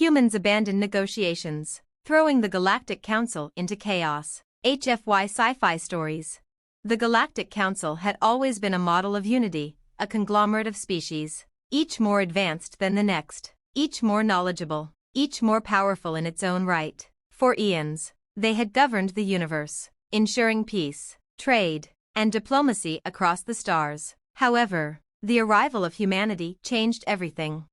Humans abandoned negotiations, throwing the Galactic Council into chaos. HFY Sci-Fi stories. The Galactic Council had always been a model of unity, a conglomerate of species, each more advanced than the next, each more knowledgeable, each more powerful in its own right. For eons, they had governed the universe, ensuring peace, trade, and diplomacy across the stars. However, the arrival of humanity changed everything.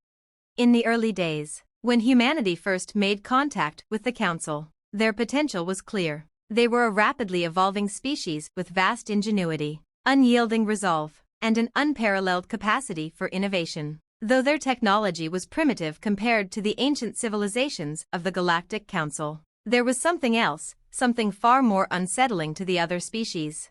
In the early days, when humanity first made contact with the Council, their potential was clear. They were a rapidly evolving species with vast ingenuity, unyielding resolve, and an unparalleled capacity for innovation. Though their technology was primitive compared to the ancient civilizations of the Galactic Council, there was something else, something far more unsettling to the other species.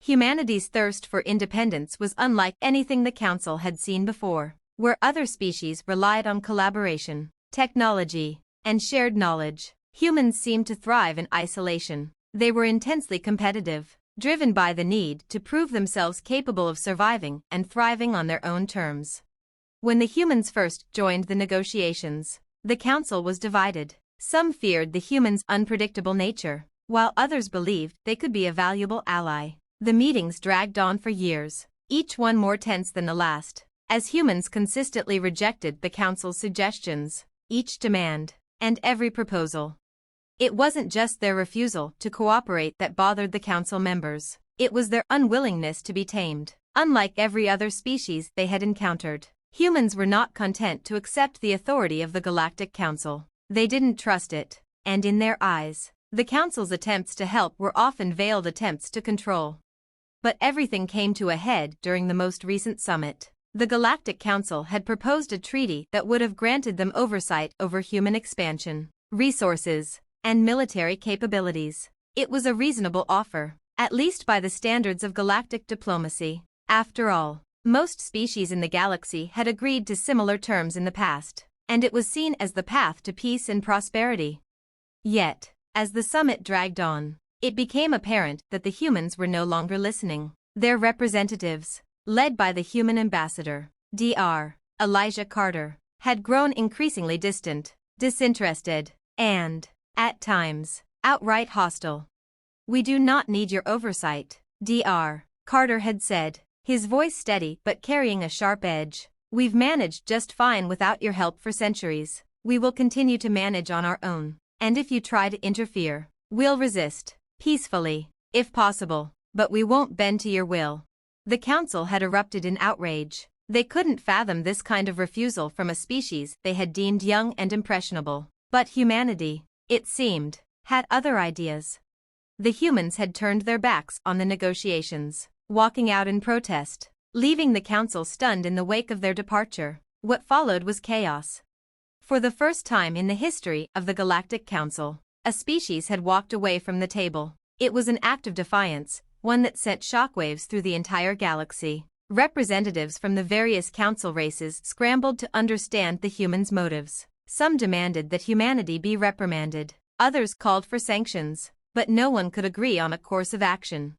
Humanity's thirst for independence was unlike anything the Council had seen before. Where other species relied on collaboration, technology, and shared knowledge, humans seemed to thrive in isolation. They were intensely competitive, driven by the need to prove themselves capable of surviving and thriving on their own terms. When the humans first joined the negotiations, the Council was divided. Some feared the humans' unpredictable nature, while others believed they could be a valuable ally. The meetings dragged on for years, each one more tense than the last, as humans consistently rejected the Council's suggestions, each demand, and every proposal. It wasn't just their refusal to cooperate that bothered the Council members, it was their unwillingness to be tamed. Unlike every other species they had encountered, humans were not content to accept the authority of the Galactic Council. They didn't trust it, and in their eyes, the Council's attempts to help were often veiled attempts to control. But everything came to a head during the most recent summit. The Galactic Council had proposed a treaty that would have granted them oversight over human expansion, resources, and military capabilities. It was a reasonable offer, at least by the standards of galactic diplomacy. After all, most species in the galaxy had agreed to similar terms in the past, and it was seen as the path to peace and prosperity. Yet, as the summit dragged on, it became apparent that the humans were no longer listening. Their representatives, led by the human ambassador, Dr. Elijah Carter, had grown increasingly distant, disinterested, and, at times, outright hostile. "We do not need your oversight," Dr. Carter had said, his voice steady but carrying a sharp edge. "We've managed just fine without your help for centuries. We will continue to manage on our own, and if you try to interfere, we'll resist, peacefully, if possible, but we won't bend to your will." The Council had erupted in outrage. They couldn't fathom this kind of refusal from a species they had deemed young and impressionable. But humanity, it seemed, had other ideas. The humans had turned their backs on the negotiations, walking out in protest, leaving the Council stunned in the wake of their departure. What followed was chaos. For the first time in the history of the Galactic Council, a species had walked away from the table. It was an act of defiance, one that sent shockwaves through the entire galaxy. Representatives from the various council races scrambled to understand the humans' motives. Some demanded that humanity be reprimanded, others called for sanctions, but no one could agree on a course of action.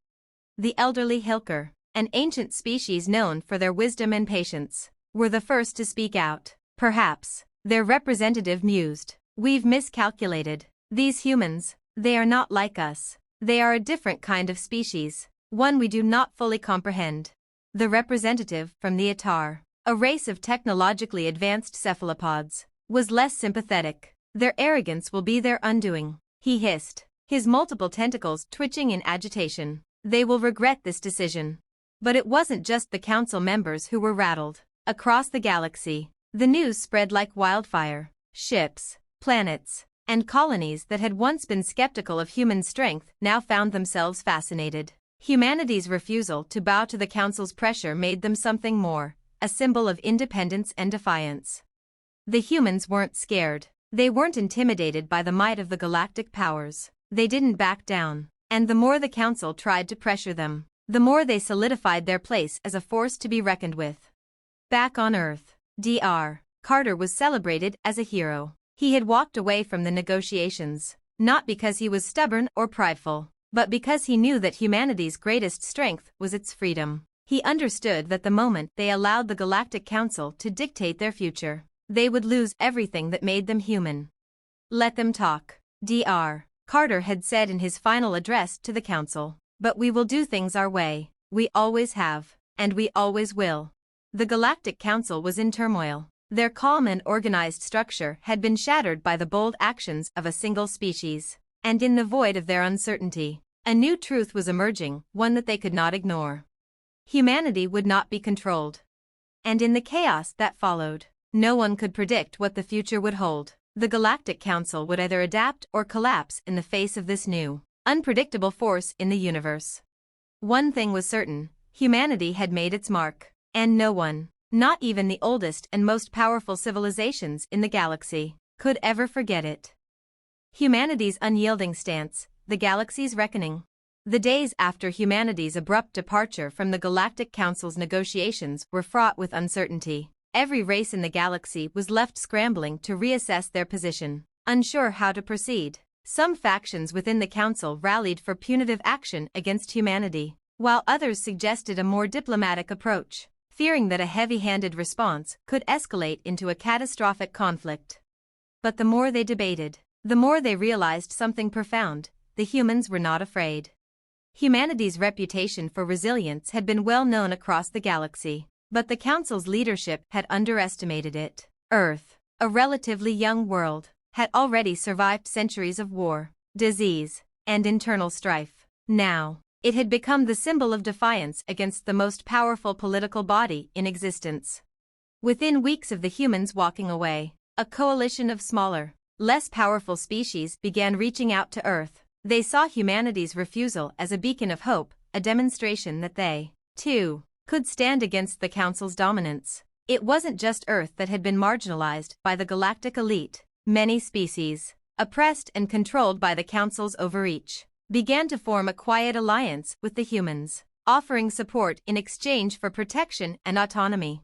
The elderly Hilker, an ancient species known for their wisdom and patience, were the first to speak out. Perhaps, their representative mused, "We've miscalculated. These humans, they are not like us. They are a different kind of species, one we do not fully comprehend." The representative from the Atar, a race of technologically advanced cephalopods, was less sympathetic. "Their arrogance will be their undoing," he hissed, his multiple tentacles twitching in agitation. "They will regret this decision." But it wasn't just the Council members who were rattled. Across the galaxy, the news spread like wildfire. Ships, planets, and colonies that had once been skeptical of human strength now found themselves fascinated. Humanity's refusal to bow to the Council's pressure made them something more, a symbol of independence and defiance. The humans weren't scared. They weren't intimidated by the might of the galactic powers. They didn't back down, and the more the Council tried to pressure them, the more they solidified their place as a force to be reckoned with. Back on Earth, Dr. Carter was celebrated as a hero. He had walked away from the negotiations, not because he was stubborn or prideful, but because he knew that humanity's greatest strength was its freedom. He understood that the moment they allowed the Galactic Council to dictate their future, They would lose everything that made them human. Let them talk. Dr. Carter had said in his final address to the council. But we will do things our way. We always have. And we always will. The Galactic Council was in turmoil. Their calm and organized structure had been shattered by the bold actions of a single species. And in the void of their uncertainty, a new truth was emerging, one that they could not ignore. Humanity would not be controlled. And in the chaos that followed, no one could predict what the future would hold. The Galactic Council would either adapt or collapse in the face of this new, unpredictable force in the universe. One thing was certain, humanity had made its mark, and no one, not even the oldest and most powerful civilizations in the galaxy, could ever forget it. Humanity's unyielding stance, the galaxy's reckoning. The days after humanity's abrupt departure from the Galactic Council's negotiations were fraught with uncertainty. Every race in the galaxy was left scrambling to reassess their position, unsure how to proceed. Some factions within the council rallied for punitive action against humanity, while others suggested a more diplomatic approach, fearing that a heavy-handed response could escalate into a catastrophic conflict. But the more they debated, the more they realized something profound: the humans were not afraid. Humanity's reputation for resilience had been well known across the galaxy, but the Council's leadership had underestimated it. Earth, a relatively young world, had already survived centuries of war, disease, and internal strife. Now, it had become the symbol of defiance against the most powerful political body in existence. Within weeks of the humans walking away, a coalition of smaller, less powerful species began reaching out to Earth. They saw humanity's refusal as a beacon of hope, a demonstration that they, too, could stand against the Council's dominance. It wasn't just Earth that had been marginalized by the galactic elite. Many species, oppressed and controlled by the Council's overreach, began to form a quiet alliance with the humans, offering support in exchange for protection and autonomy.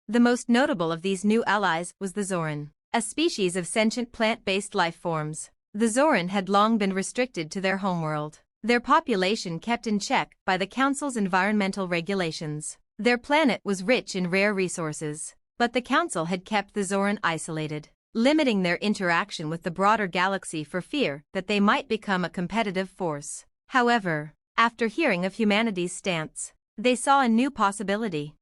The most notable of these new allies was the Zoran, a species of sentient plant-based life forms. The Zoran had long been restricted to their homeworld, their population kept in check by the Council's environmental regulations. Their planet was rich in rare resources, but the Council had kept the Zoran isolated, limiting their interaction with the broader galaxy for fear that they might become a competitive force. However, after hearing of humanity's stance, they saw a new possibility.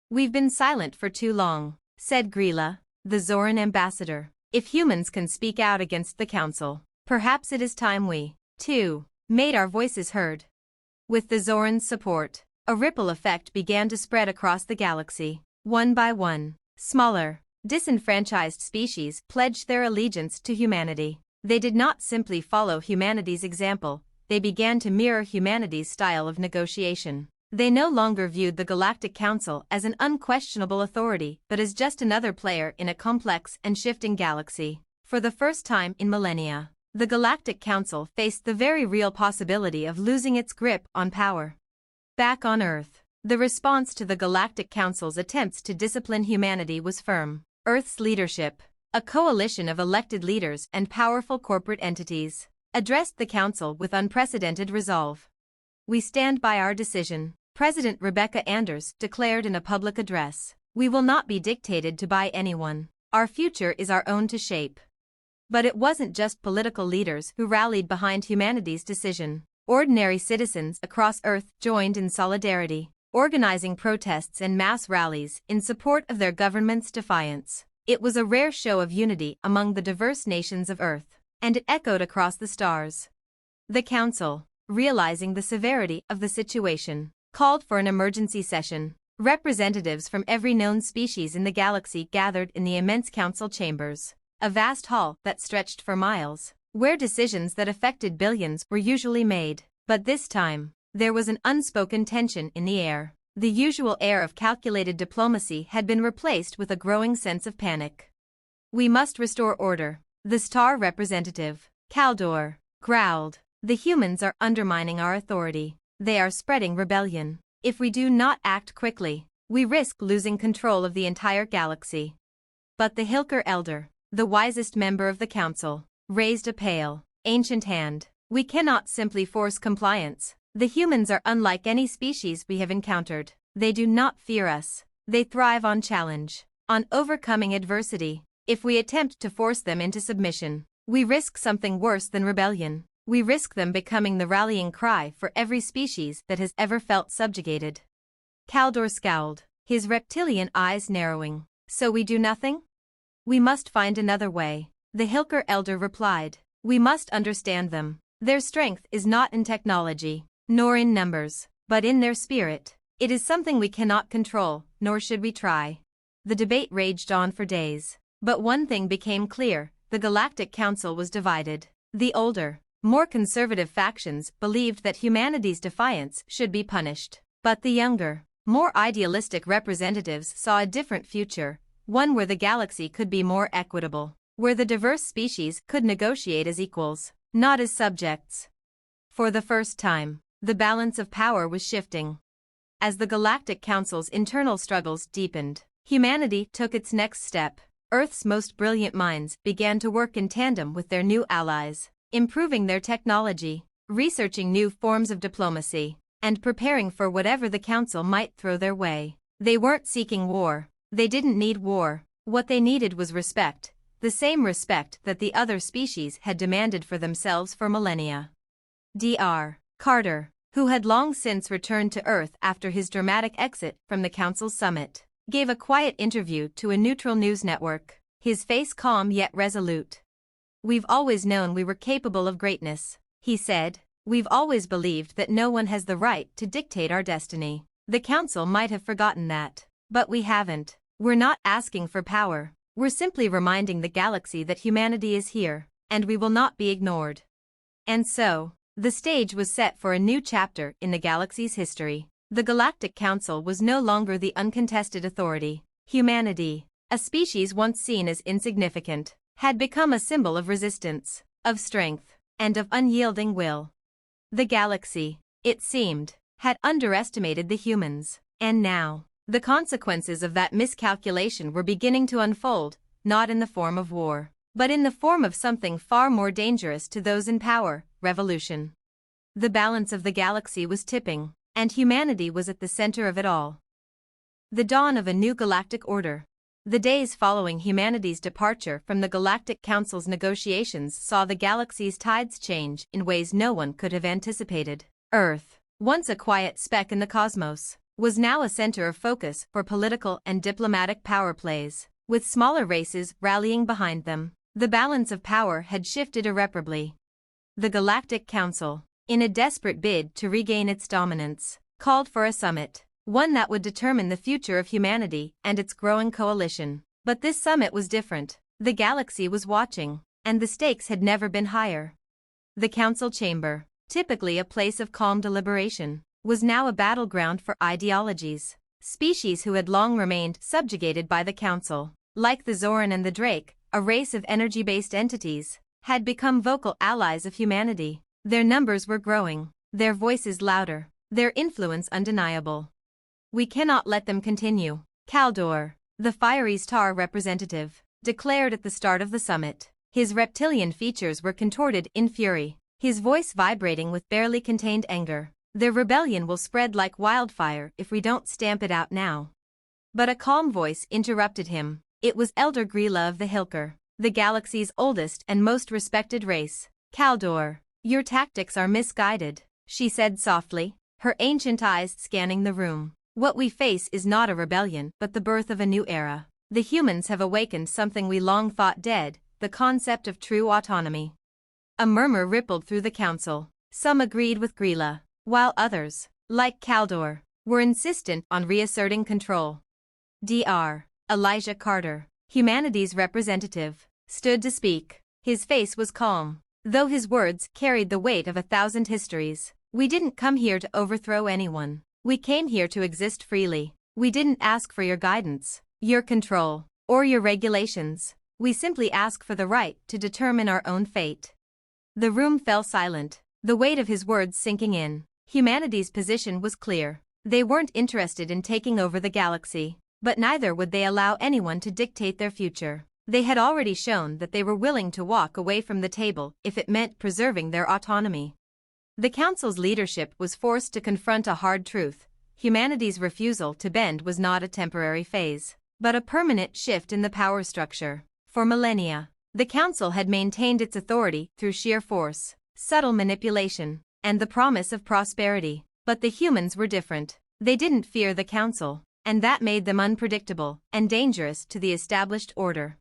"We've been silent for too long," said Grilla, the Zoran ambassador. "If humans can speak out against the Council, perhaps it is time we, too, made our voices heard." With the Zoran's support, a ripple effect began to spread across the galaxy. One by one, smaller, disenfranchised species pledged their allegiance to humanity. They did not simply follow humanity's example, they began to mirror humanity's style of negotiation. They no longer viewed the Galactic Council as an unquestionable authority but as just another player in a complex and shifting galaxy. For the first time in millennia, the Galactic Council faced the very real possibility of losing its grip on power. Back on Earth, the response to the Galactic Council's attempts to discipline humanity was firm. Earth's leadership, a coalition of elected leaders and powerful corporate entities, addressed the Council with unprecedented resolve. "We stand by our decision," President Rebecca Anders declared in a public address. "We will not be dictated to by anyone. Our future is our own to shape." But it wasn't just political leaders who rallied behind humanity's decision. Ordinary citizens across Earth joined in solidarity, organizing protests and mass rallies in support of their government's defiance. It was a rare show of unity among the diverse nations of Earth, and it echoed across the stars. The Council, realizing the severity of the situation, called for an emergency session. Representatives from every known species in the galaxy gathered in the immense council chambers, a vast hall that stretched for miles, where decisions that affected billions were usually made. But this time, there was an unspoken tension in the air. The usual air of calculated diplomacy had been replaced with a growing sense of panic. "We must restore order," the star representative, Kaldor, growled. "The humans are undermining our authority. They are spreading rebellion. If we do not act quickly, we risk losing control of the entire galaxy." But the Hilker Elder, the wisest member of the Council, raised a pale, ancient hand. "We cannot simply force compliance. The humans are unlike any species we have encountered. They do not fear us. They thrive on challenge, on overcoming adversity. If we attempt to force them into submission, we risk something worse than rebellion. We risk them becoming the rallying cry for every species that has ever felt subjugated. Kaldor scowled, his reptilian eyes narrowing. So we do nothing? We must find another way. The Hilker elder replied. We must understand them. Their strength is not in technology, nor in numbers, but in their spirit. It is something we cannot control, nor should we try. The debate raged on for days. But one thing became clear, the Galactic Council was divided. The older, more conservative factions believed that humanity's defiance should be punished. But the younger, more idealistic representatives saw a different future, one where the galaxy could be more equitable, where the diverse species could negotiate as equals, not as subjects. For the first time, the balance of power was shifting. As the Galactic Council's internal struggles deepened, humanity took its next step. Earth's most brilliant minds began to work in tandem with their new allies, improving their technology, researching new forms of diplomacy, and preparing for whatever the Council might throw their way. They weren't seeking war. They didn't need war. What they needed was respect, the same respect that the other species had demanded for themselves for millennia. Dr. Carter, who had long since returned to Earth after his dramatic exit from the Council's summit, gave a quiet interview to a neutral news network, his face calm yet resolute. We've always known we were capable of greatness, he said. We've always believed that no one has the right to dictate our destiny. The Council might have forgotten that, but we haven't. We're not asking for power. We're simply reminding the galaxy that humanity is here, and we will not be ignored. And so, the stage was set for a new chapter in the galaxy's history. The Galactic Council was no longer the uncontested authority. Humanity, a species once seen as insignificant, had become a symbol of resistance, of strength, and of unyielding will. The galaxy, it seemed, had underestimated the humans, and now, the consequences of that miscalculation were beginning to unfold, not in the form of war, but in the form of something far more dangerous to those in power: revolution. The balance of the galaxy was tipping, and humanity was at the center of it all. The dawn of a new galactic order. The days following humanity's departure from the Galactic Council's negotiations saw the galaxy's tides change in ways no one could have anticipated. Earth, once a quiet speck in the cosmos, was now a center of focus for political and diplomatic power plays, with smaller races rallying behind them. The balance of power had shifted irreparably. The Galactic Council, in a desperate bid to regain its dominance, called for a summit, one that would determine the future of humanity and its growing coalition. But this summit was different. The galaxy was watching, and the stakes had never been higher. The council chamber, typically a place of calm deliberation, was now a battleground for ideologies. Species who had long remained subjugated by the council, like the Zoran and the Drake, a race of energy-based entities, had become vocal allies of humanity. Their numbers were growing, their voices louder, their influence undeniable. We cannot let them continue, Kaldor, the fiery star representative, declared at the start of the summit. His reptilian features were contorted in fury, his voice vibrating with barely contained anger. Their rebellion will spread like wildfire if we don't stamp it out now. But a calm voice interrupted him. It was Elder Grilla of the Hilker, the galaxy's oldest and most respected race. Kaldor, your tactics are misguided, she said softly, her ancient eyes scanning the room. What we face is not a rebellion but the birth of a new era. The humans have awakened something we long thought dead, the concept of true autonomy. A murmur rippled through the council. Some agreed with Grilla, while others, like Kaldor, were insistent on reasserting control. Dr. Elijah Carter, humanity's representative, stood to speak. His face was calm, though his words carried the weight of 1,000 histories. We didn't come here to overthrow anyone. We came here to exist freely. We didn't ask for your guidance, your control, or your regulations. We simply ask for the right to determine our own fate. The room fell silent, the weight of his words sinking in. Humanity's position was clear. They weren't interested in taking over the galaxy, but neither would they allow anyone to dictate their future. They had already shown that they were willing to walk away from the table if it meant preserving their autonomy. The Council's leadership was forced to confront a hard truth. Humanity's refusal to bend was not a temporary phase. but a permanent shift in the power structure. For millennia, the Council had maintained its authority through sheer force, subtle manipulation, and the promise of prosperity. But the humans were different. They didn't fear the Council, and that made them unpredictable and dangerous to the established order.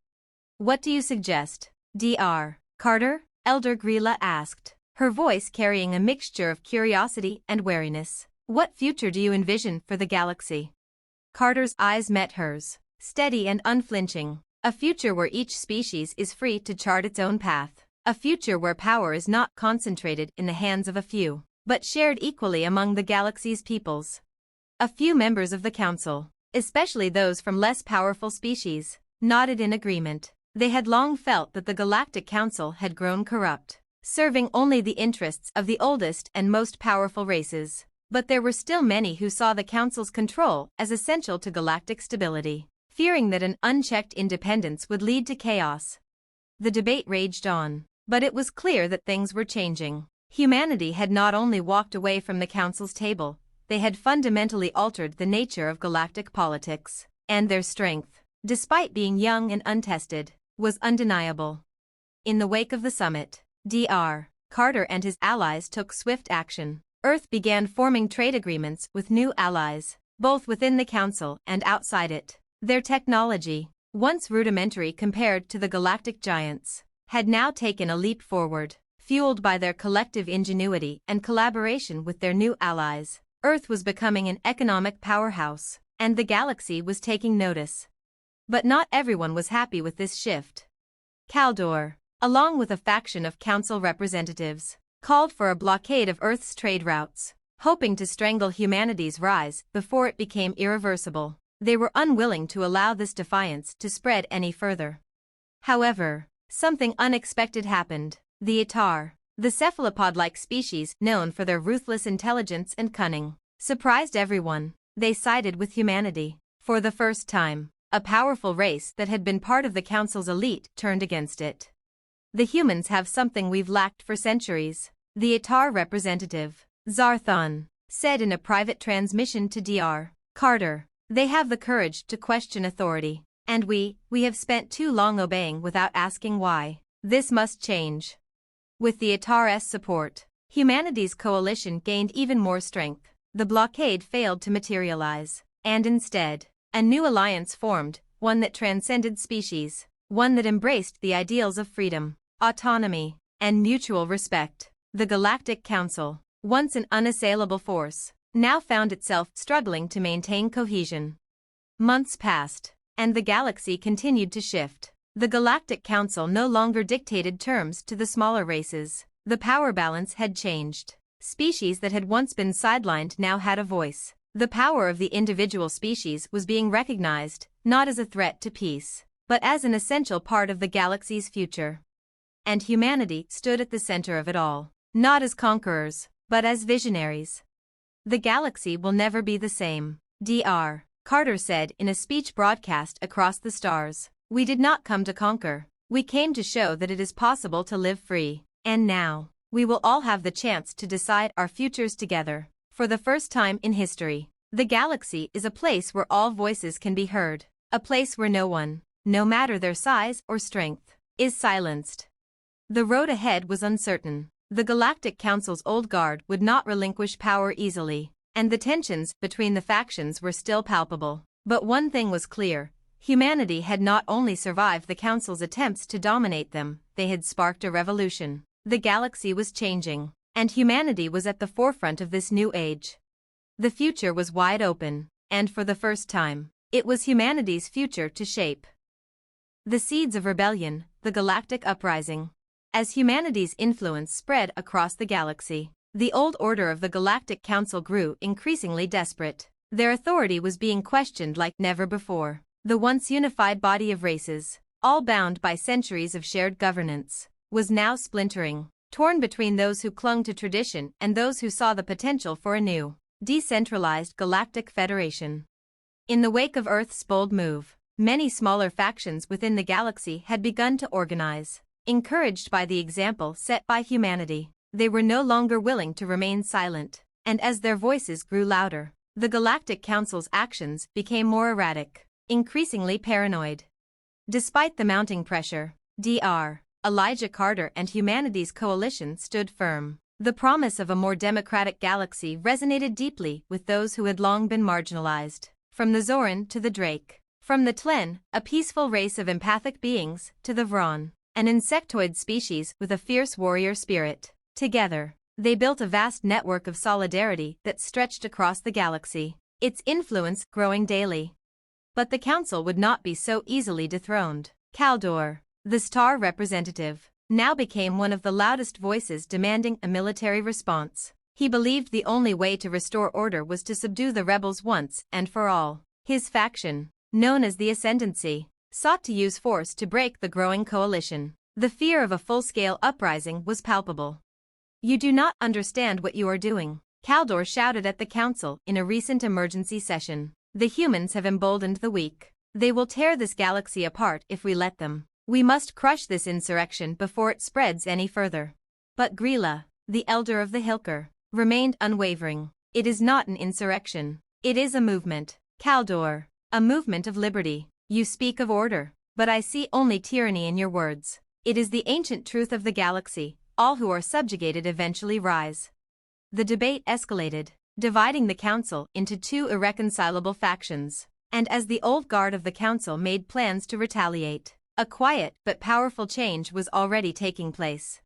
"What do you suggest, Dr. Carter?" Elder Grilla asked, her voice carrying a mixture of curiosity and wariness. "What future do you envision for the galaxy?" Carter's eyes met hers, steady and unflinching. "A future where each species is free to chart its own path. A future where power is not concentrated in the hands of a few, but shared equally among the galaxy's peoples." A few members of the Council, especially those from less powerful species, nodded in agreement. They had long felt that the Galactic Council had grown corrupt, serving only the interests of the oldest and most powerful races. But there were still many who saw the Council's control as essential to galactic stability, fearing that an unchecked independence would lead to chaos. The debate raged on, but it was clear that things were changing. Humanity had not only walked away from the Council's table, they had fundamentally altered the nature of galactic politics, and their strength, despite being young and untested, was undeniable. In the wake of the summit, Dr. Carter and his allies took swift action. Earth began forming trade agreements with new allies, both within the Council and outside it. Their technology, once rudimentary compared to the galactic giants, had now taken a leap forward, fueled by their collective ingenuity and collaboration with their new allies. Earth was becoming an economic powerhouse, and the galaxy was taking notice. But not everyone was happy with this shift. Kaldor, along with a faction of Council representatives, called for a blockade of Earth's trade routes, hoping to strangle humanity's rise before it became irreversible. They were unwilling to allow this defiance to spread any further. However, something unexpected happened. The Itar, the cephalopod-like species known for their ruthless intelligence and cunning, surprised everyone. They sided with humanity. For the first time, a powerful race that had been part of the Council's elite turned against it. "The humans have something we've lacked for centuries," the Itar representative, Zarthon, said in a private transmission to Dr. Carter. "They have the courage to question authority, and we have spent too long obeying without asking why. This must change." With the Itar's support, humanity's coalition gained even more strength. The blockade failed to materialize, and instead, a new alliance formed, one that transcended species, one that embraced the ideals of freedom, autonomy, and mutual respect. The Galactic Council, once an unassailable force, now found itself struggling to maintain cohesion. Months passed, and the galaxy continued to shift. The Galactic Council no longer dictated terms to the smaller races. The power balance had changed. Species that had once been sidelined now had a voice. The power of the individual species was being recognized, not as a threat to peace, but as an essential part of the galaxy's future. And humanity stood at the center of it all, not as conquerors, but as visionaries. "The galaxy will never be the same," Dr. Carter said in a speech broadcast across the stars. "We did not come to conquer. We came to show that it is possible to live free. And now, we will all have the chance to decide our futures together." For the first time in history, the galaxy is a place where all voices can be heard, a place where no one, no matter their size or strength, is silenced. The road ahead was uncertain. The Galactic Council's old guard would not relinquish power easily, and the tensions between the factions were still palpable. But one thing was clear: humanity had not only survived the Council's attempts to dominate them, they had sparked a revolution. The galaxy was changing, and humanity was at the forefront of this new age. The future was wide open, and for the first time, it was humanity's future to shape. The seeds of rebellion, the Galactic Uprising. As humanity's influence spread across the galaxy, the old order of the Galactic Council grew increasingly desperate. Their authority was being questioned like never before. The once unified body of races, all bound by centuries of shared governance, was now splintering, torn between those who clung to tradition and those who saw the potential for a new, decentralized galactic federation. In the wake of Earth's bold move, many smaller factions within the galaxy had begun to organize. Encouraged by the example set by humanity, they were no longer willing to remain silent, and as their voices grew louder, the Galactic Council's actions became more erratic. increasingly paranoid. Despite the mounting pressure, Dr. Elijah Carter and humanity's coalition stood firm. The promise of a more democratic galaxy resonated deeply with those who had long been marginalized. From the Zoran to the Drake, from the Tlen, a peaceful race of empathic beings, to the Vron, an insectoid species with a fierce warrior spirit. Together, they built a vast network of solidarity that stretched across the galaxy, its influence growing daily. But the Council would not be so easily dethroned. Kaldor, the star representative, now became one of the loudest voices demanding a military response. He believed the only way to restore order was to subdue the rebels once and for all. His faction, known as the Ascendancy, sought to use force to break the growing coalition. The fear of a full-scale uprising was palpable. "You do not understand what you are doing," Kaldor shouted at the Council in a recent emergency session. "The humans have emboldened the weak. They will tear this galaxy apart if we let them. We must crush this insurrection before it spreads any further." But Grilla, the elder of the Hilker, remained unwavering. "It is not an insurrection. It is a movement, Kaldor, a movement of liberty. You speak of order, but I see only tyranny in your words. It is the ancient truth of the galaxy, all who are subjugated eventually rise." The debate escalated, dividing the Council into two irreconcilable factions. And as the old guard of the Council made plans to retaliate, a quiet but powerful change was already taking place.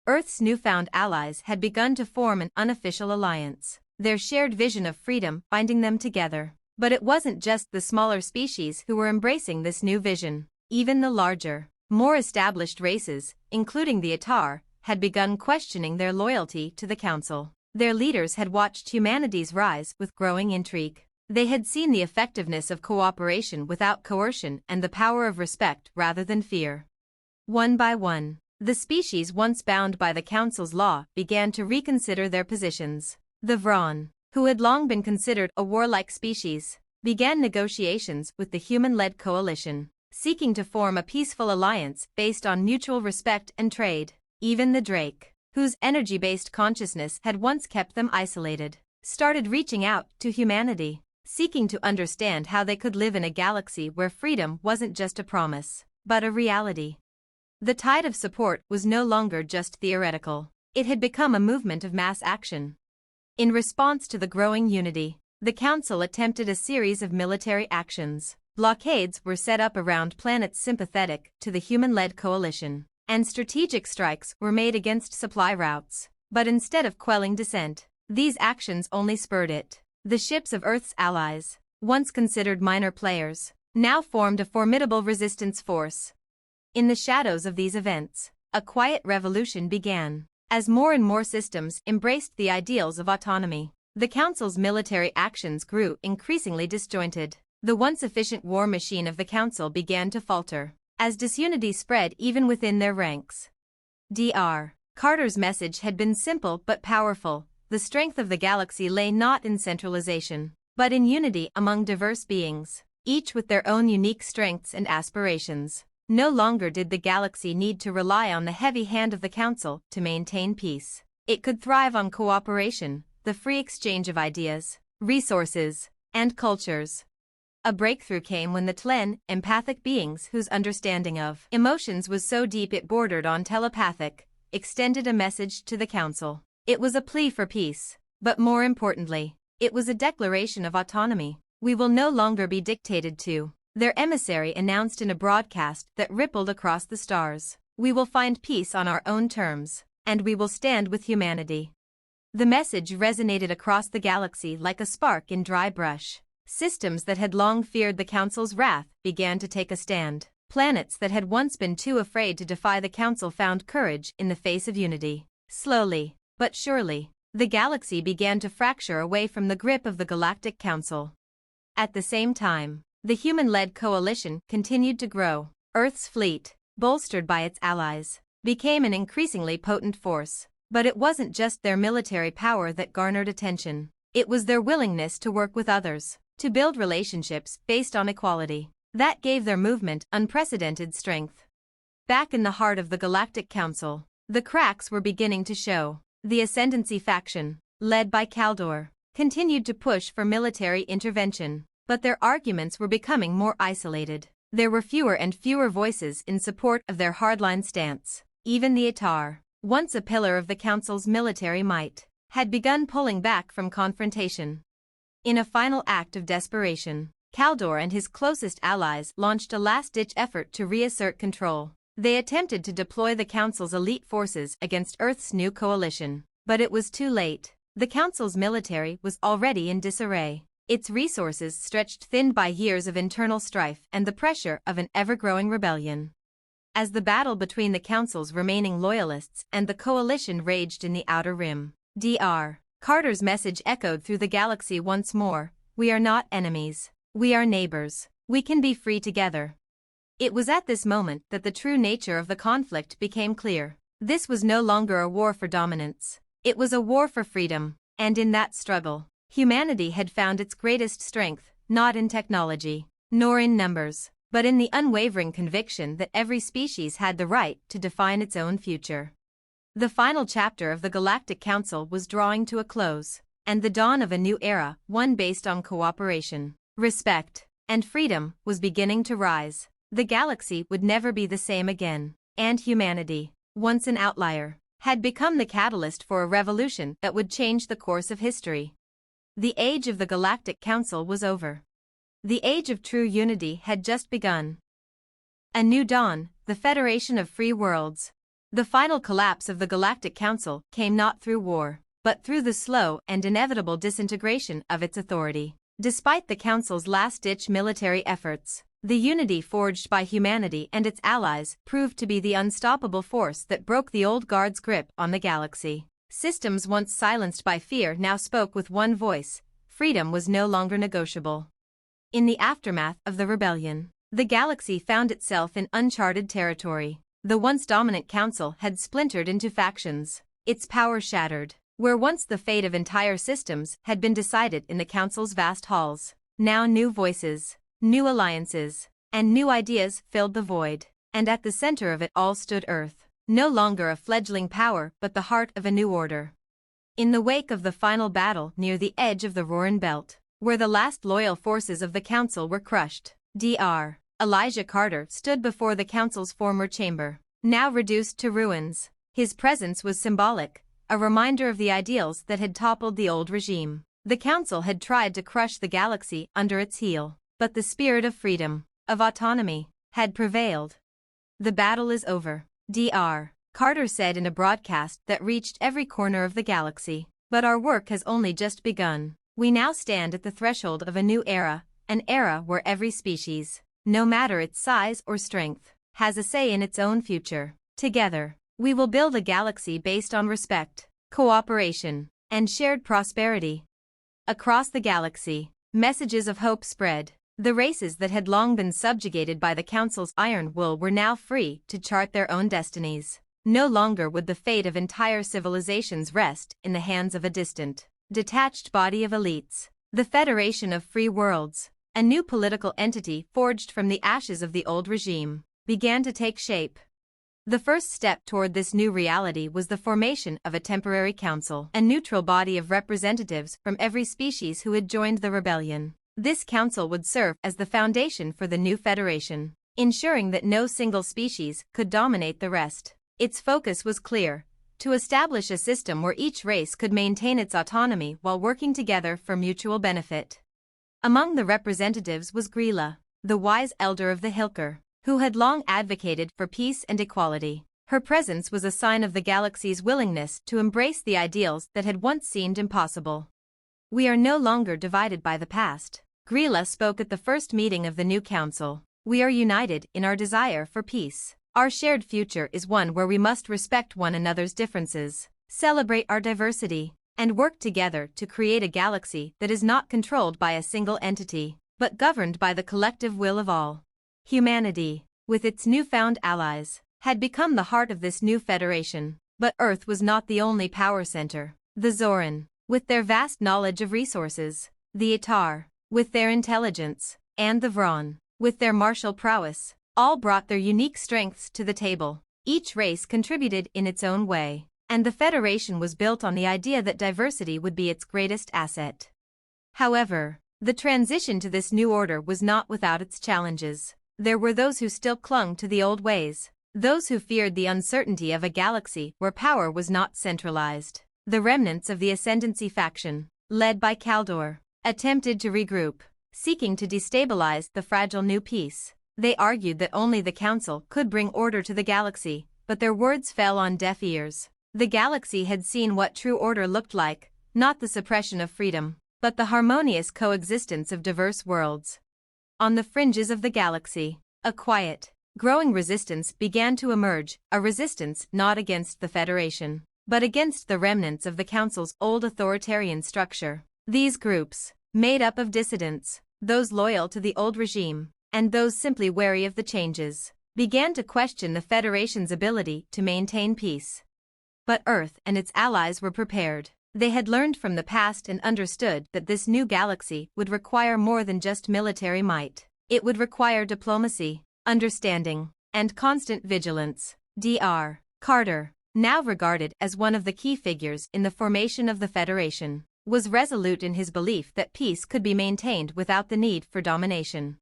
Earth's newfound allies had begun to form an unofficial alliance, their shared vision of freedom binding them together. But it wasn't just the smaller species who were embracing this new vision. Even the larger, more established races, including the Atar, had begun questioning their loyalty to the Council. Their leaders had watched humanity's rise with growing intrigue. They had seen the effectiveness of cooperation without coercion and the power of respect rather than fear. One by one, the species once bound by the Council's law began to reconsider their positions. The Vron, who had long been considered a warlike species, began negotiations with the human-led coalition, seeking to form a peaceful alliance based on mutual respect and trade. Even the Drake, whose energy-based consciousness had once kept them isolated, started reaching out to humanity, seeking to understand how they could live in a galaxy where freedom wasn't just a promise, but a reality. The tide of support was no longer just theoretical. It had become a movement of mass action. In response to the growing unity, the Council attempted a series of military actions. Blockades were set up around planets sympathetic to the human-led coalition, and strategic strikes were made against supply routes. But instead of quelling dissent, these actions only spurred it. The ships of Earth's allies, once considered minor players, now formed a formidable resistance force. In the shadows of these events, a quiet revolution began. As more and more systems embraced the ideals of autonomy, the Council's military actions grew increasingly disjointed. The once efficient war machine of the Council began to falter, as disunity spread even within their ranks. Dr. Carter's message had been simple but powerful. The strength of the galaxy lay not in centralization, but in unity among diverse beings, each with their own unique strengths and aspirations. No longer did the galaxy need to rely on the heavy hand of the Council to maintain peace. It could thrive on cooperation, the free exchange of ideas, resources, and cultures. A breakthrough came when the Tlen, empathic beings whose understanding of emotions was so deep it bordered on telepathic, extended a message to the Council. It was a plea for peace, but more importantly, it was a declaration of autonomy. "We will no longer be dictated to," their emissary announced in a broadcast that rippled across the stars. "We will find peace on our own terms, and we will stand with humanity." The message resonated across the galaxy like a spark in dry brush. Systems that had long feared the Council's wrath began to take a stand. Planets that had once been too afraid to defy the Council found courage in the face of unity. Slowly, but surely, the galaxy began to fracture away from the grip of the Galactic Council. At the same time, the human-led coalition continued to grow. Earth's fleet, bolstered by its allies, became an increasingly potent force. But it wasn't just their military power that garnered attention. It was their willingness to work with others, to build relationships based on equality. That gave their movement unprecedented strength. Back in the heart of the Galactic Council, the cracks were beginning to show. The Ascendancy faction, led by Kaldor, continued to push for military intervention. But their arguments were becoming more isolated. There were fewer and fewer voices in support of their hardline stance. Even the Atar, once a pillar of the Council's military might, had begun pulling back from confrontation. In a final act of desperation, Kaldor and his closest allies launched a last-ditch effort to reassert control. They attempted to deploy the Council's elite forces against Earth's new coalition. But it was too late. The Council's military was already in disarray. Its resources stretched thin by years of internal strife and the pressure of an ever-growing rebellion. As the battle between the Council's remaining loyalists and the coalition raged in the Outer Rim, Dr. Carter's message echoed through the galaxy once more: "We are not enemies. We are neighbors. We can be free together." It was at this moment that the true nature of the conflict became clear. This was no longer a war for dominance. It was a war for freedom, and in that struggle, humanity had found its greatest strength, not in technology, nor in numbers, but in the unwavering conviction that every species had the right to define its own future. The final chapter of the Galactic Council was drawing to a close, and the dawn of a new era, one based on cooperation, respect, and freedom, was beginning to rise. The galaxy would never be the same again, and humanity, once an outlier, had become the catalyst for a revolution that would change the course of history. The age of the Galactic Council was over. The age of true unity had just begun. A new dawn, the Federation of Free Worlds. The final collapse of the Galactic Council came not through war, but through the slow and inevitable disintegration of its authority. Despite the Council's last-ditch military efforts, the unity forged by humanity and its allies proved to be the unstoppable force that broke the old guard's grip on the galaxy. Systems once silenced by fear now spoke with one voice: freedom was no longer negotiable. In the aftermath of the rebellion, the galaxy found itself in uncharted territory. The once dominant council had splintered into factions, its power shattered. Where once the fate of entire systems had been decided in the council's vast halls, now new voices, new alliances, and new ideas filled the void. And at the center of it all stood Earth, no longer a fledgling power but the heart of a new order. In the wake of the final battle near the edge of the Roran Belt, where the last loyal forces of the council were crushed, Dr. Elijah Carter stood before the council's former chamber, now reduced to ruins. His presence was symbolic, a reminder of the ideals that had toppled the old regime. The council had tried to crush the galaxy under its heel, but the spirit of freedom, of autonomy, had prevailed. "The battle is over," Dr. Carter said in a broadcast that reached every corner of the galaxy. "But our work has only just begun. We now stand at the threshold of a new era, an era where every species, no matter its size or strength, has a say in its own future. Together, we will build a galaxy based on respect, cooperation, and shared prosperity." Across the galaxy, messages of hope spread. The races that had long been subjugated by the Council's iron will were now free to chart their own destinies. No longer would the fate of entire civilizations rest in the hands of a distant, detached body of elites. The Federation of Free Worlds, a new political entity forged from the ashes of the old regime, began to take shape. The first step toward this new reality was the formation of a temporary council, a neutral body of representatives from every species who had joined the rebellion. This council would serve as the foundation for the new federation, ensuring that no single species could dominate the rest. Its focus was clear: to establish a system where each race could maintain its autonomy while working together for mutual benefit. Among the representatives was Grilla, the wise elder of the Hilker, who had long advocated for peace and equality. Her presence was a sign of the galaxy's willingness to embrace the ideals that had once seemed impossible. "We are no longer divided by the past," Grilla spoke at the first meeting of the new council. "We are united in our desire for peace. Our shared future is one where we must respect one another's differences, celebrate our diversity, and work together to create a galaxy that is not controlled by a single entity, but governed by the collective will of all." Humanity, with its newfound allies, had become the heart of this new federation. But Earth was not the only power center. The Zoran, with their vast knowledge of resources, the Atar, with their intelligence, and the Vron, with their martial prowess, all brought their unique strengths to the table. Each race contributed in its own way, and the Federation was built on the idea that diversity would be its greatest asset. However, The transition to this new order was not without its challenges. There were those who still clung to the old ways, those who feared the uncertainty of a galaxy where power was not centralized. The remnants of the Ascendancy faction, led by Kaldor, attempted to regroup, seeking to destabilize the fragile new peace. They argued that only the Council could bring order to the galaxy, but their words fell on deaf ears. The galaxy had seen what true order looked like, not the suppression of freedom, but the harmonious coexistence of diverse worlds. On the fringes of the galaxy, a quiet, growing resistance began to emerge, a resistance not against the Federation, but against the remnants of the Council's old authoritarian structure. These groups, made up of dissidents, those loyal to the old regime, and those simply wary of the changes, began to question the Federation's ability to maintain peace. But Earth and its allies were prepared. They had learned from the past and understood that this new galaxy would require more than just military might. It would require diplomacy, understanding, and constant vigilance. Dr. Carter, now regarded as one of the key figures in the formation of the Federation, was resolute in his belief that peace could be maintained without the need for domination.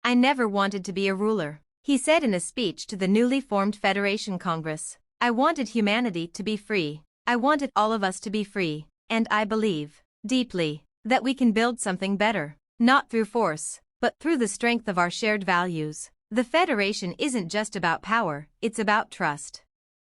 "I never wanted to be a ruler," he said in a speech to the newly formed Federation Congress. "I wanted humanity to be free. I wanted all of us to be free, and I believe, deeply, that we can build something better, not through force, but through the strength of our shared values. The Federation isn't just about power, it's about trust."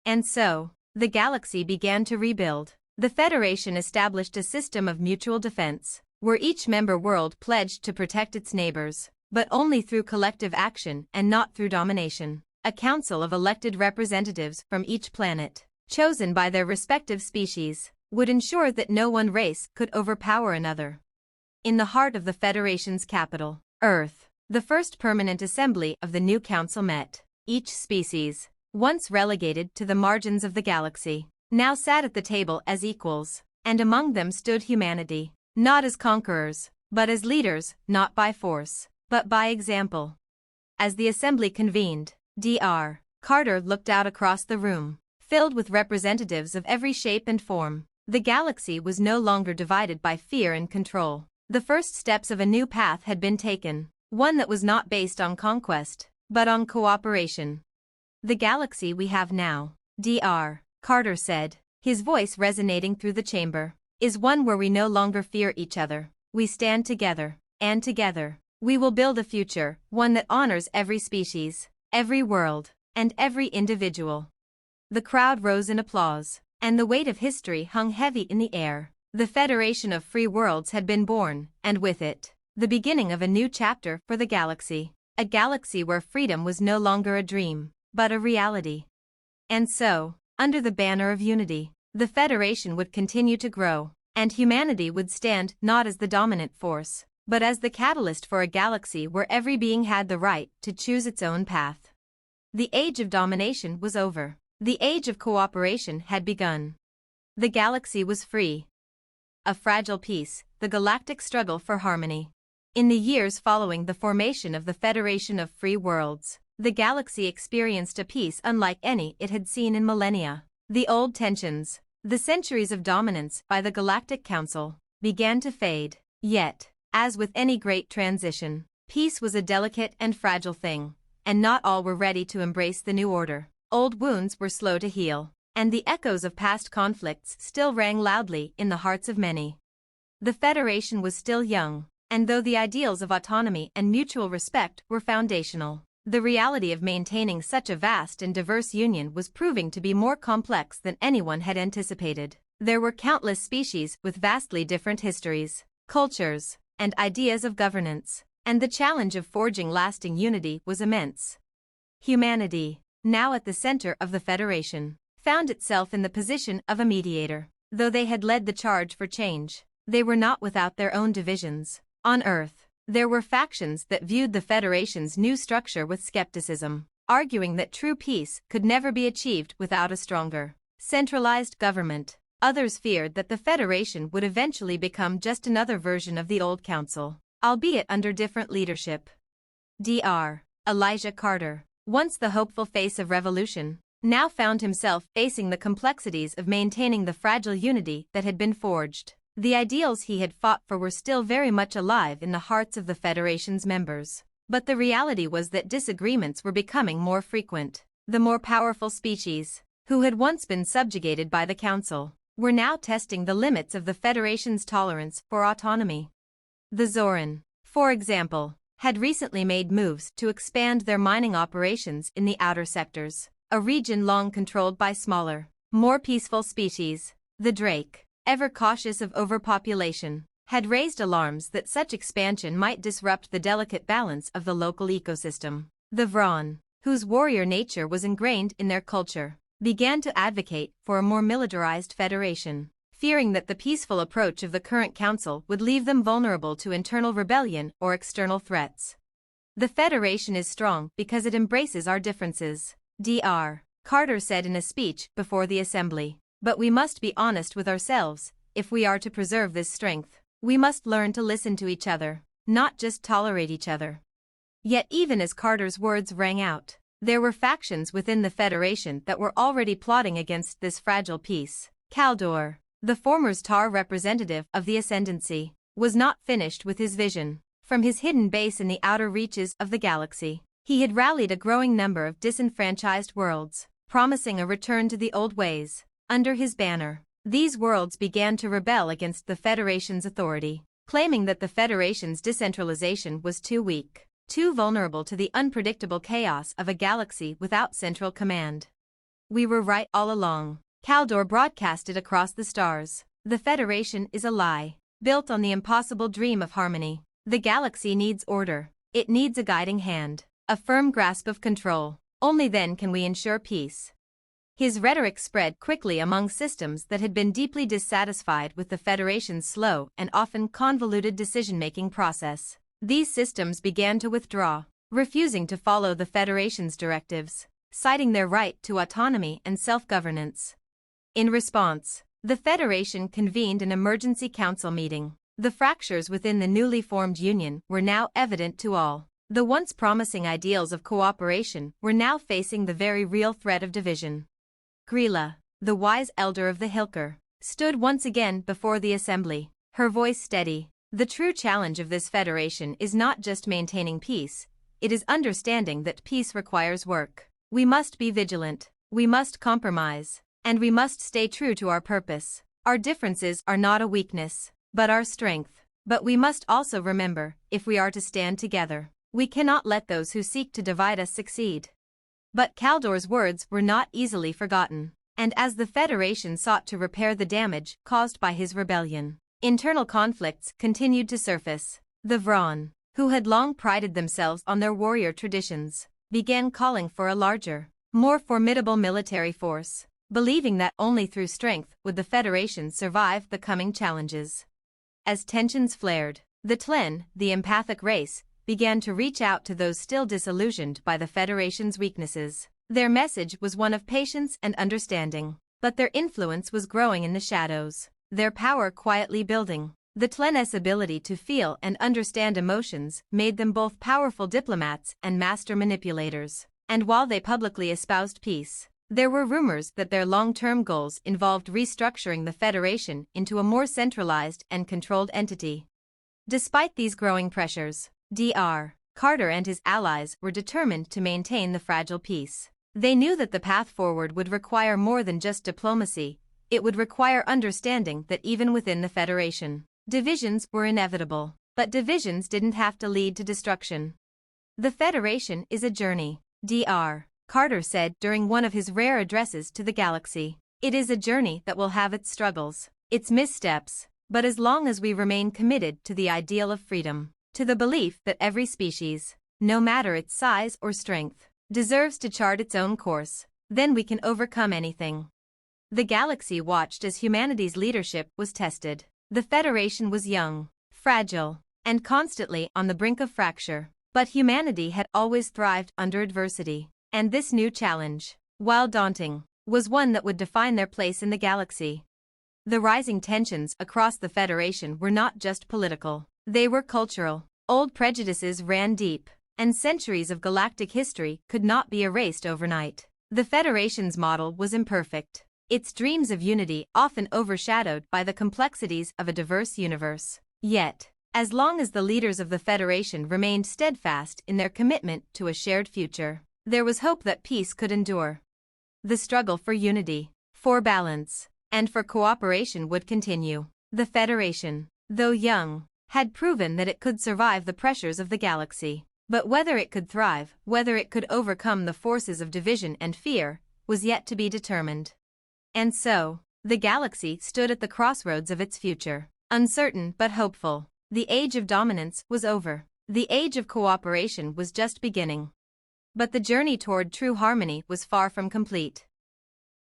And so, the galaxy began to rebuild. The Federation established a system of mutual defense, where each member world pledged to protect its neighbors, but only through collective action and not through domination. A council of elected representatives from each planet, chosen by their respective species, would ensure that no one race could overpower another. In the heart of the Federation's capital, Earth, the first permanent assembly of the new council met. Each species, once relegated to the margins of the galaxy, now sat at the table as equals, and among them stood humanity, not as conquerors, but as leaders, not by force, but by example. As the assembly convened, Dr. Carter looked out across the room, filled with representatives of every shape and form. The galaxy was no longer divided by fear and control. The first steps of a new path had been taken, one that was not based on conquest, but on cooperation. "The galaxy we have now," Dr. Carter said, his voice resonating through the chamber, "is one where we no longer fear each other. We stand together, and together, we will build a future, one that honors every species, every world, and every individual." The crowd rose in applause, and the weight of history hung heavy in the air. The Federation of Free Worlds had been born, and with it, the beginning of a new chapter for the galaxy. A galaxy where freedom was no longer a dream, but a reality. And so, under the banner of unity, the Federation would continue to grow, and humanity would stand not as the dominant force, but as the catalyst for a galaxy where every being had the right to choose its own path. The age of domination was over. The age of cooperation had begun. The galaxy was free. A fragile peace, the galactic struggle for harmony. In the years following the formation of the Federation of Free Worlds, the galaxy experienced a peace unlike any it had seen in millennia. The old tensions, the centuries of dominance by the Galactic Council, began to fade. Yet, as with any great transition, peace was a delicate and fragile thing, and not all were ready to embrace the new order. Old wounds were slow to heal, and the echoes of past conflicts still rang loudly in the hearts of many. The Federation was still young, and though the ideals of autonomy and mutual respect were foundational, the reality of maintaining such a vast and diverse union was proving to be more complex than anyone had anticipated. There were countless species with vastly different histories, cultures, and ideas of governance, and the challenge of forging lasting unity was immense. Humanity, now at the center of the Federation, found itself in the position of a mediator. Though they had led the charge for change, they were not without their own divisions. On Earth, there were factions that viewed the Federation's new structure with skepticism, arguing that true peace could never be achieved without a stronger, centralized government. Others feared that the Federation would eventually become just another version of the old council, albeit under different leadership. Dr. Elijah Carter, once the hopeful face of revolution, now found himself facing the complexities of maintaining the fragile unity that had been forged. The ideals he had fought for were still very much alive in the hearts of the Federation's members. But the reality was that disagreements were becoming more frequent. The more powerful species, who had once been subjugated by the Council, were now testing the limits of the Federation's tolerance for autonomy. The Zoran, for example, had recently made moves to expand their mining operations in the outer sectors, a region long controlled by smaller, more peaceful species. The Drake, ever cautious of overpopulation, had raised alarms that such expansion might disrupt the delicate balance of the local ecosystem. The Vron, whose warrior nature was ingrained in their culture, began to advocate for a more militarized federation, fearing that the peaceful approach of the current council would leave them vulnerable to internal rebellion or external threats. The Federation is strong because it embraces our differences, Dr. Carter said in a speech before the Assembly. But we must be honest with ourselves. If we are to preserve this strength, we must learn to listen to each other, not just tolerate each other. Yet even as Carter's words rang out, there were factions within the Federation that were already plotting against this fragile peace. Kaldor, the former Star representative of the Ascendancy, was not finished with his vision. From his hidden base in the outer reaches of the galaxy, he had rallied a growing number of disenfranchised worlds, promising a return to the old ways. Under his banner, these worlds began to rebel against the Federation's authority, claiming that the Federation's decentralization was too weak, too vulnerable to the unpredictable chaos of a galaxy without central command. We were right all along, Kaldor broadcasted across the stars. The Federation is a lie, built on the impossible dream of harmony. The galaxy needs order. It needs a guiding hand, a firm grasp of control. Only then can we ensure peace. His rhetoric spread quickly among systems that had been deeply dissatisfied with the Federation's slow and often convoluted decision-making process. These systems began to withdraw, refusing to follow the Federation's directives, citing their right to autonomy and self-governance. In response, the Federation convened an emergency council meeting. The fractures within the newly formed Union were now evident to all. The once promising ideals of cooperation were now facing the very real threat of division. Grilla, the wise elder of the Hilker, stood once again before the Assembly, her voice steady. The true challenge of this federation is not just maintaining peace, it is understanding that peace requires work. We must be vigilant, we must compromise, and we must stay true to our purpose. Our differences are not a weakness, but our strength. But we must also remember, if we are to stand together, we cannot let those who seek to divide us succeed. But Kaldor's words were not easily forgotten, and as the Federation sought to repair the damage caused by his rebellion, internal conflicts continued to surface. The Vron, who had long prided themselves on their warrior traditions, began calling for a larger, more formidable military force, believing that only through strength would the Federation survive the coming challenges. As tensions flared, the Tlen, the empathic race, began to reach out to those still disillusioned by the Federation's weaknesses. Their message was one of patience and understanding, but their influence was growing in the shadows, their power quietly building. The Tlen's ability to feel and understand emotions made them both powerful diplomats and master manipulators, and while they publicly espoused peace, there were rumors that their long-term goals involved restructuring the Federation into a more centralized and controlled entity. Despite these growing pressures, Dr. Carter and his allies were determined to maintain the fragile peace. They knew that the path forward would require more than just diplomacy, it would require understanding that even within the Federation, divisions were inevitable, but divisions didn't have to lead to destruction. The Federation is a journey, Dr. Carter said during one of his rare addresses to the galaxy. It is a journey that will have its struggles, its missteps, but as long as we remain committed to the ideal of freedom, to the belief that every species, no matter its size or strength, deserves to chart its own course, then we can overcome anything. The galaxy watched as humanity's leadership was tested. The Federation was young, fragile, and constantly on the brink of fracture, but humanity had always thrived under adversity, and this new challenge, while daunting, was one that would define their place in the galaxy. The rising tensions across the Federation were not just political, they were cultural. Old prejudices ran deep, and centuries of galactic history could not be erased overnight. The Federation's model was imperfect, its dreams of unity often overshadowed by the complexities of a diverse universe. Yet, as long as the leaders of the Federation remained steadfast in their commitment to a shared future, there was hope that peace could endure. The struggle for unity, for balance, and for cooperation would continue. The Federation, though young, had proven that it could survive the pressures of the galaxy. But whether it could thrive, whether it could overcome the forces of division and fear, was yet to be determined. And so, the galaxy stood at the crossroads of its future, uncertain but hopeful. The age of dominance was over. The age of cooperation was just beginning. But the journey toward true harmony was far from complete.